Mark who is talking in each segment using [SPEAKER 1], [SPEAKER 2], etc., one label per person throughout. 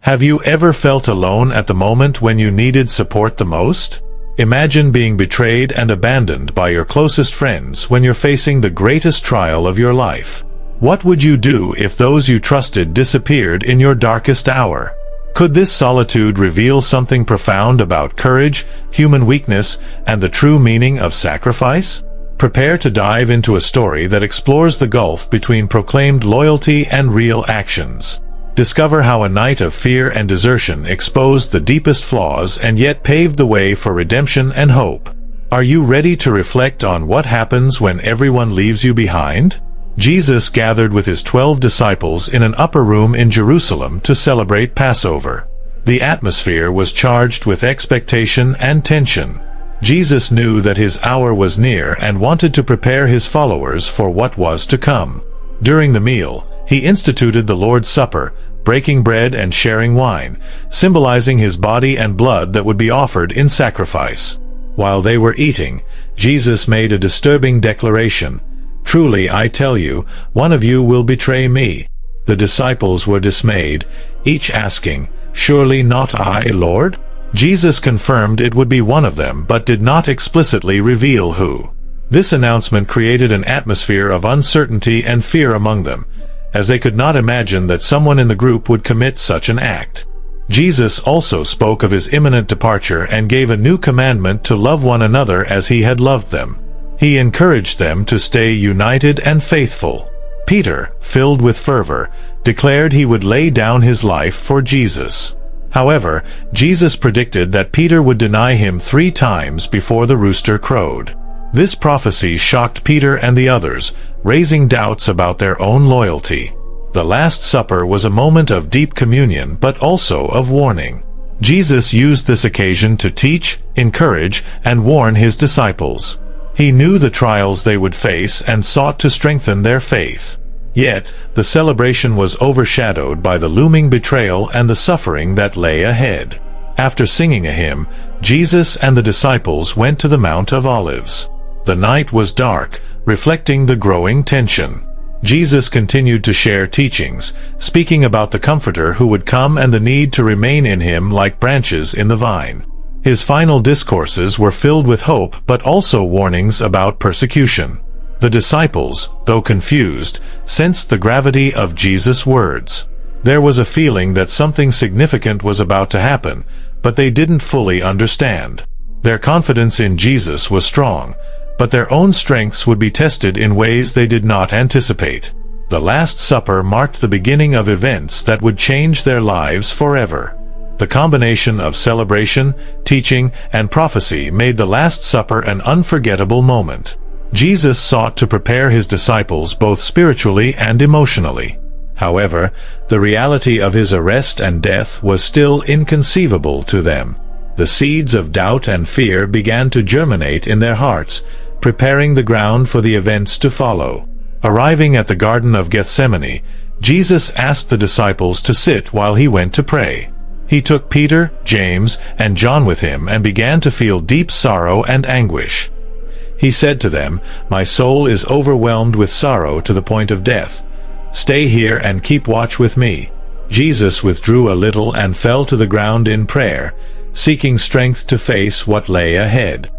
[SPEAKER 1] Have you ever felt alone at the moment when you needed support the most? Imagine being betrayed and abandoned by your closest friends when you're facing the greatest trial of your life. What would you do if those you trusted disappeared in your darkest hour? Could this solitude reveal something profound about courage, human weakness, and the true meaning of sacrifice? Prepare to dive into a story that explores the gulf between proclaimed loyalty and real actions. Discover how a night of fear and desertion exposed the deepest flaws and yet paved the way for redemption and hope. Are you ready to reflect on what happens when everyone leaves you behind? Jesus gathered with his 12 disciples in an upper room in Jerusalem to celebrate Passover. The atmosphere was charged with expectation and tension. Jesus knew that his hour was near and wanted to prepare his followers for what was to come. During the meal, he instituted the Lord's Supper, breaking bread and sharing wine, symbolizing his body and blood that would be offered in sacrifice. While they were eating, Jesus made a disturbing declaration. "Truly I tell you, one of you will betray me." The disciples were dismayed, each asking, "Surely not I, Lord?" Jesus confirmed it would be one of them but did not explicitly reveal who. This announcement created an atmosphere of uncertainty and fear among them, as they could not imagine that someone in the group would commit such an act. Jesus also spoke of his imminent departure and gave a new commandment to love one another as he had loved them. He encouraged them to stay united and faithful. Peter, filled with fervor, declared he would lay down his life for Jesus. However, Jesus predicted that Peter would deny him 3 times before the rooster crowed. This prophecy shocked Peter and the others, raising doubts about their own loyalty. The Last Supper was a moment of deep communion but also of warning. Jesus used this occasion to teach, encourage, and warn his disciples. He knew the trials they would face and sought to strengthen their faith. Yet, the celebration was overshadowed by the looming betrayal and the suffering that lay ahead. After singing a hymn, Jesus and the disciples went to the Mount of Olives. The night was dark, reflecting the growing tension. Jesus continued to share teachings, speaking about the Comforter who would come and the need to remain in him like branches in the vine. His final discourses were filled with hope but also warnings about persecution. The disciples, though confused, sensed the gravity of Jesus' words. There was a feeling that something significant was about to happen, but they didn't fully understand. Their confidence in Jesus was strong, but their own strengths would be tested in ways they did not anticipate. The Last Supper marked the beginning of events that would change their lives forever. The combination of celebration, teaching, and prophecy made the Last Supper an unforgettable moment. Jesus sought to prepare his disciples both spiritually and emotionally. However, the reality of his arrest and death was still inconceivable to them. The seeds of doubt and fear began to germinate in their hearts, preparing the ground for the events to follow. Arriving at the Garden of Gethsemane, Jesus asked the disciples to sit while he went to pray. He took Peter, James, and John with him and began to feel deep sorrow and anguish. He said to them, "My soul is overwhelmed with sorrow to the point of death. Stay here and keep watch with me." Jesus withdrew a little and fell to the ground in prayer, seeking strength to face what lay ahead.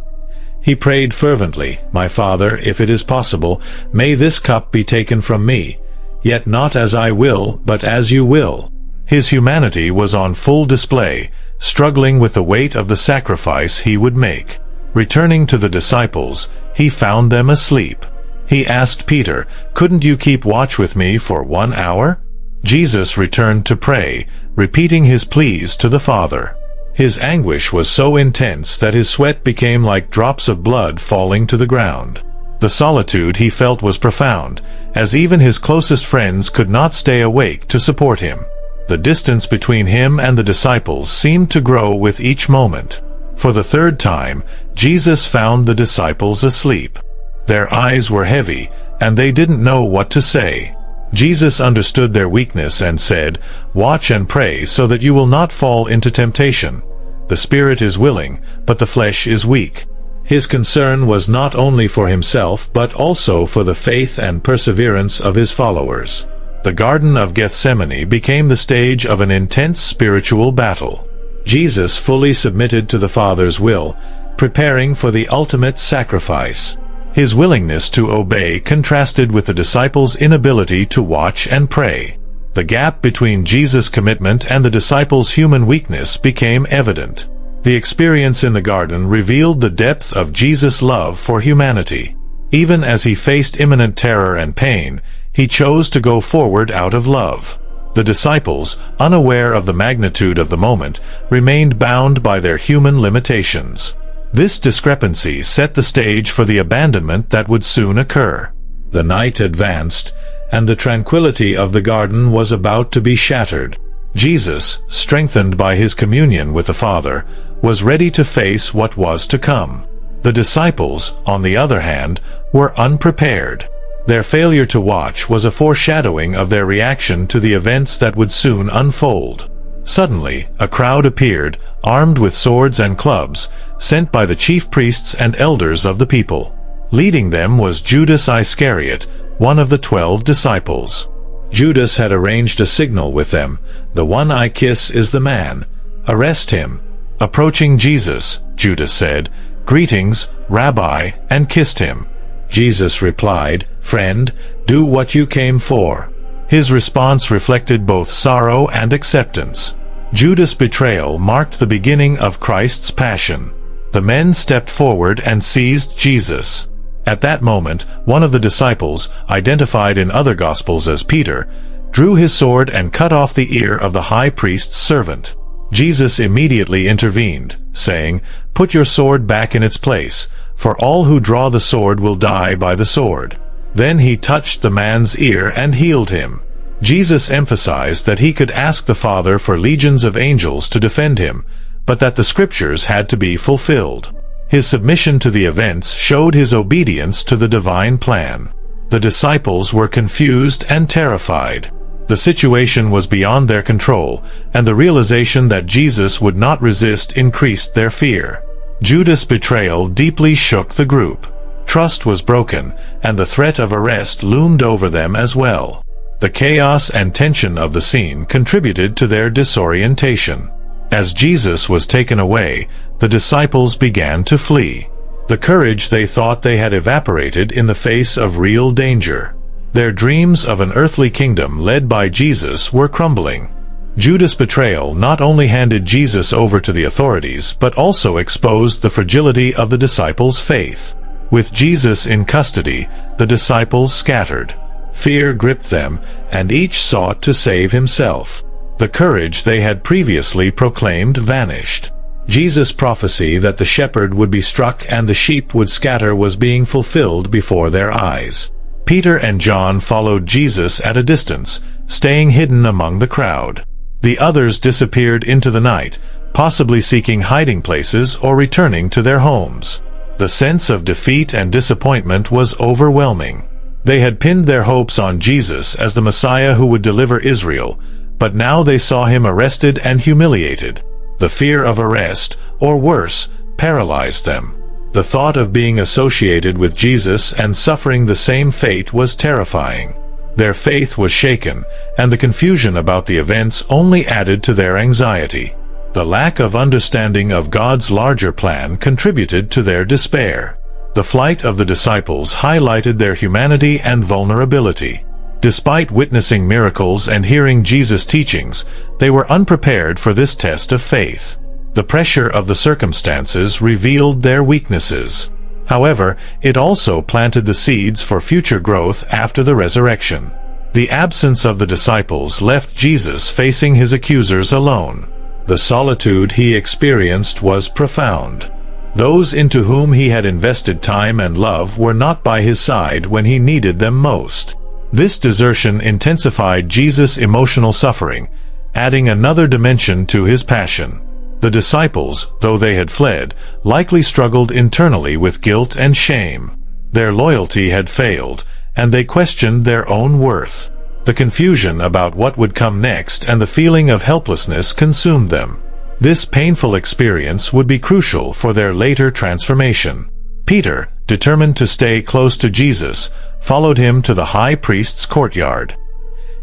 [SPEAKER 1] He prayed fervently, "My Father, if it is possible, may this cup be taken from me, yet not as I will, but as you will." His humanity was on full display, struggling with the weight of the sacrifice he would make. Returning to the disciples, he found them asleep. He asked Peter, "Couldn't you keep watch with me for 1 hour?" Jesus returned to pray, repeating his pleas to the Father. His anguish was so intense that his sweat became like drops of blood falling to the ground. The solitude he felt was profound, as even his closest friends could not stay awake to support him. The distance between him and the disciples seemed to grow with each moment. For the 3rd time, Jesus found the disciples asleep. Their eyes were heavy, and they didn't know what to say. Jesus understood their weakness and said, "Watch and pray so that you will not fall into temptation. The spirit is willing, but the flesh is weak." His concern was not only for himself but also for the faith and perseverance of his followers. The Garden of Gethsemane became the stage of an intense spiritual battle. Jesus fully submitted to the Father's will, preparing for the ultimate sacrifice. His willingness to obey contrasted with the disciples' inability to watch and pray. The gap between Jesus' commitment and the disciples' human weakness became evident. The experience in the garden revealed the depth of Jesus' love for humanity. Even as he faced imminent terror and pain, he chose to go forward out of love. The disciples, unaware of the magnitude of the moment, remained bound by their human limitations. This discrepancy set the stage for the abandonment that would soon occur. The night advanced, and the tranquility of the garden was about to be shattered. Jesus, strengthened by his communion with the Father, was ready to face what was to come. The disciples, on the other hand, were unprepared. Their failure to watch was a foreshadowing of their reaction to the events that would soon unfold. Suddenly, a crowd appeared, armed with swords and clubs, sent by the chief priests and elders of the people. Leading them was Judas Iscariot, one of the 12 disciples. Judas had arranged a signal with them. "The one I kiss is the man. Arrest him." Approaching Jesus, Judas said, "Greetings, Rabbi," and kissed him. Jesus replied, "Friend, do what you came for." His response reflected both sorrow and acceptance. Judas' betrayal marked the beginning of Christ's passion. The men stepped forward and seized Jesus. At that moment, one of the disciples, identified in other Gospels as Peter, drew his sword and cut off the ear of the high priest's servant. Jesus immediately intervened, saying, "Put your sword back in its place, for all who draw the sword will die by the sword." Then he touched the man's ear and healed him. Jesus emphasized that he could ask the Father for legions of angels to defend him, but that the Scriptures had to be fulfilled. His submission to the events showed his obedience to the divine plan. The disciples were confused and terrified. The situation was beyond their control, and the realization that Jesus would not resist increased their fear. Judas' betrayal deeply shook the group. Trust was broken, and the threat of arrest loomed over them as well. The chaos and tension of the scene contributed to their disorientation. As Jesus was taken away, the disciples began to flee. The courage they thought they had evaporated in the face of real danger. Their dreams of an earthly kingdom led by Jesus were crumbling. Judas' betrayal not only handed Jesus over to the authorities but also exposed the fragility of the disciples' faith. With Jesus in custody, the disciples scattered. Fear gripped them, and each sought to save himself. The courage they had previously proclaimed vanished. Jesus' prophecy that the shepherd would be struck and the sheep would scatter was being fulfilled before their eyes. Peter and John followed Jesus at a distance, staying hidden among the crowd. The others disappeared into the night, possibly seeking hiding places or returning to their homes. The sense of defeat and disappointment was overwhelming. They had pinned their hopes on Jesus as the Messiah who would deliver Israel, but now they saw him arrested and humiliated. The fear of arrest, or worse, paralyzed them. The thought of being associated with Jesus and suffering the same fate was terrifying. Their faith was shaken, and the confusion about the events only added to their anxiety. The lack of understanding of God's larger plan contributed to their despair. The flight of the disciples highlighted their humanity and vulnerability. Despite witnessing miracles and hearing Jesus' teachings, they were unprepared for this test of faith. The pressure of the circumstances revealed their weaknesses. However, it also planted the seeds for future growth after the resurrection. The absence of the disciples left Jesus facing his accusers alone. The solitude he experienced was profound. Those into whom he had invested time and love were not by his side when he needed them most. This desertion intensified Jesus' emotional suffering, adding another dimension to his passion. The disciples, though they had fled, likely struggled internally with guilt and shame. Their loyalty had failed, and they questioned their own worth. The confusion about what would come next and the feeling of helplessness consumed them. This painful experience would be crucial for their later transformation. Peter, determined to stay close to Jesus, followed him to the high priest's courtyard.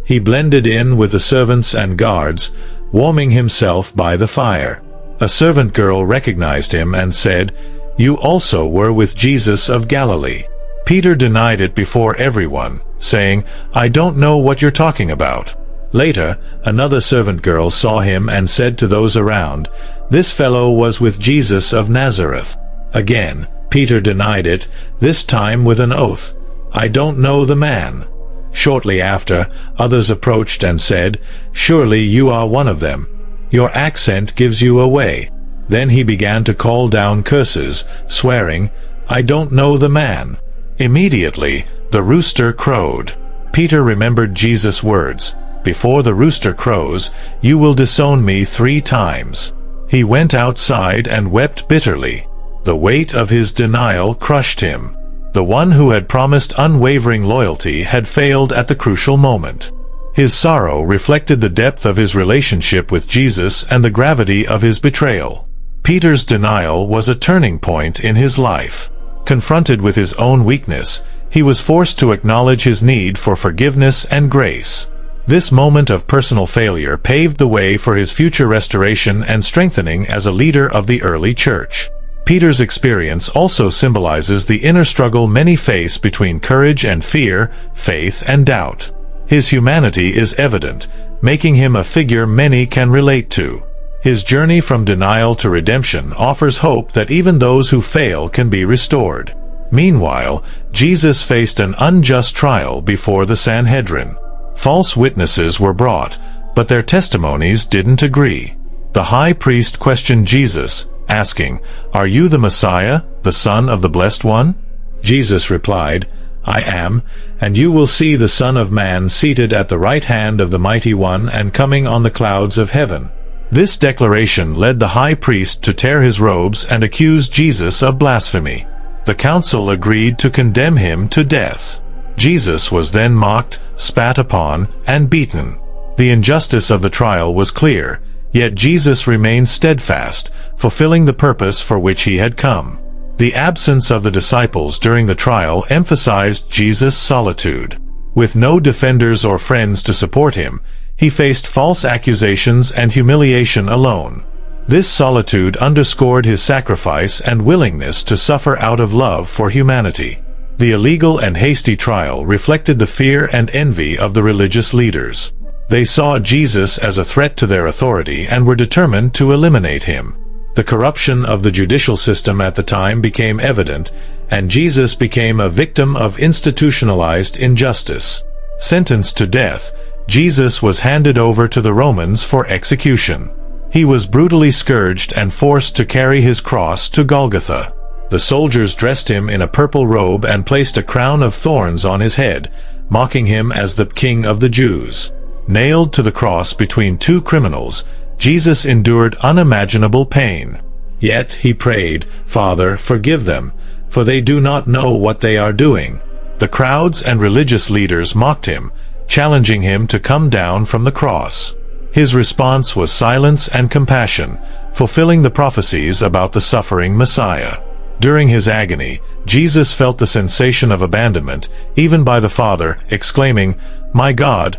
[SPEAKER 1] He blended in with the servants and guards, warming himself by the fire. A servant girl recognized him and said, "You also were with Jesus of Galilee." Peter denied it before everyone, saying, "I don't know what you're talking about." Later, another servant girl saw him and said to those around, "This fellow was with Jesus of Nazareth." Again, Peter denied it, this time with an oath, "I don't know the man." Shortly after, others approached and said, "Surely you are one of them. Your accent gives you away." Then he began to call down curses, swearing, "I don't know the man." Immediately, the rooster crowed. Peter remembered Jesus' words, "Before the rooster crows, you will disown me 3 times." He went outside and wept bitterly. The weight of his denial crushed him. The one who had promised unwavering loyalty had failed at the crucial moment. His sorrow reflected the depth of his relationship with Jesus and the gravity of his betrayal. Peter's denial was a turning point in his life. Confronted with his own weakness, he was forced to acknowledge his need for forgiveness and grace. This moment of personal failure paved the way for his future restoration and strengthening as a leader of the early church. Peter's experience also symbolizes the inner struggle many face between courage and fear, faith and doubt. His humanity is evident, making him a figure many can relate to. His journey from denial to redemption offers hope that even those who fail can be restored. Meanwhile, Jesus faced an unjust trial before the Sanhedrin. False witnesses were brought, but their testimonies didn't agree. The high priest questioned Jesus, asking, "Are you the Messiah, the Son of the Blessed One?" Jesus replied, "I am, and you will see the Son of Man seated at the right hand of the Mighty One and coming on the clouds of heaven." This declaration led the high priest to tear his robes and accuse Jesus of blasphemy. The council agreed to condemn him to death. Jesus was then mocked, spat upon, and beaten. The injustice of the trial was clear, yet Jesus remained steadfast, fulfilling the purpose for which he had come. The absence of the disciples during the trial emphasized Jesus' solitude. With no defenders or friends to support him, he faced false accusations and humiliation alone. This solitude underscored his sacrifice and willingness to suffer out of love for humanity. The illegal and hasty trial reflected the fear and envy of the religious leaders. They saw Jesus as a threat to their authority and were determined to eliminate him. The corruption of the judicial system at the time became evident, and Jesus became a victim of institutionalized injustice. Sentenced to death, Jesus was handed over to the Romans for execution. He was brutally scourged and forced to carry his cross to Golgotha. The soldiers dressed him in a purple robe and placed a crown of thorns on his head, mocking him as the King of the Jews. Nailed to the cross between 2 criminals, Jesus endured unimaginable pain. Yet he prayed, "Father, forgive them, for they do not know what they are doing." The crowds and religious leaders mocked him, challenging him to come down from the cross. His response was silence and compassion, fulfilling the prophecies about the suffering Messiah. During his agony, Jesus felt the sensation of abandonment, even by the Father, exclaiming, my God,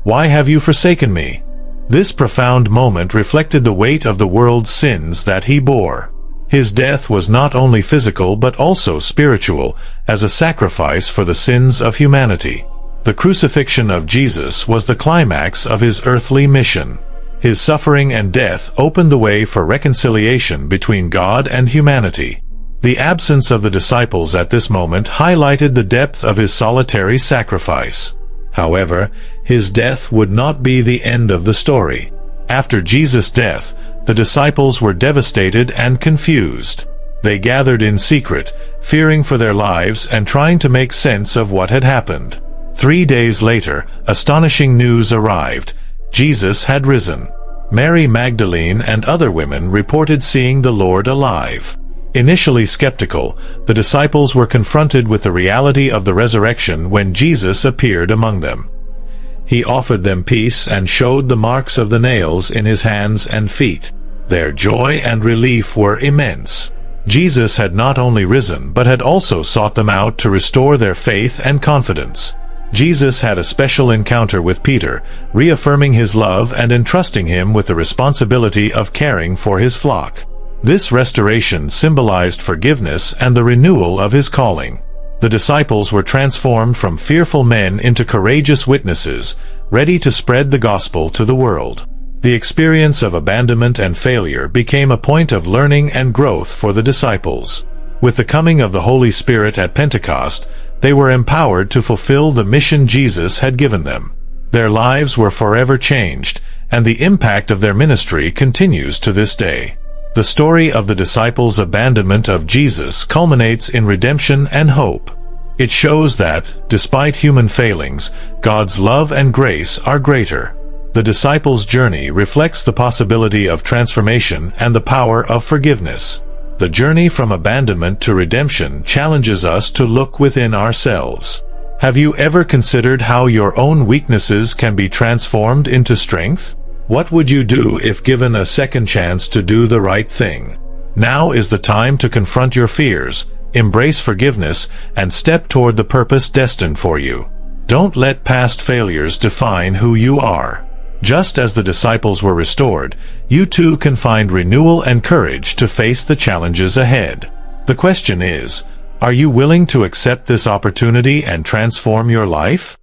[SPEAKER 1] why have you forsaken me?" This profound moment reflected the weight of the world's sins that he bore. His death was not only physical but also spiritual, as a sacrifice for the sins of humanity. The crucifixion of Jesus was the climax of his earthly mission. His suffering and death opened the way for reconciliation between God and humanity. The absence of the disciples at this moment highlighted the depth of his solitary sacrifice. However, his death would not be the end of the story. After Jesus' death, the disciples were devastated and confused. They gathered in secret, fearing for their lives and trying to make sense of what had happened. 3 days later, astonishing news arrived. Jesus had risen. Mary Magdalene and other women reported seeing the Lord alive. Initially skeptical, the disciples were confronted with the reality of the resurrection when Jesus appeared among them. He offered them peace and showed the marks of the nails in his hands and feet. Their joy and relief were immense. Jesus had not only risen but had also sought them out to restore their faith and confidence. Jesus had a special encounter with Peter, reaffirming his love and entrusting him with the responsibility of caring for his flock. This restoration symbolized forgiveness and the renewal of his calling. The disciples were transformed from fearful men into courageous witnesses, ready to spread the gospel to the world. The experience of abandonment and failure became a point of learning and growth for the disciples. With the coming of the Holy Spirit at Pentecost, they were empowered to fulfill the mission Jesus had given them. Their lives were forever changed, and the impact of their ministry continues to this day. The story of the disciples' abandonment of Jesus culminates in redemption and hope. It shows that, despite human failings, God's love and grace are greater. The disciples' journey reflects the possibility of transformation and the power of forgiveness. The journey from abandonment to redemption challenges us to look within ourselves. Have you ever considered how your own weaknesses can be transformed into strength? What would you do if given a second chance to do the right thing? Now is the time to confront your fears, embrace forgiveness, and step toward the purpose destined for you. Don't let past failures define who you are. Just as the disciples were restored, you too can find renewal and courage to face the challenges ahead. The question is, are you willing to accept this opportunity and transform your life?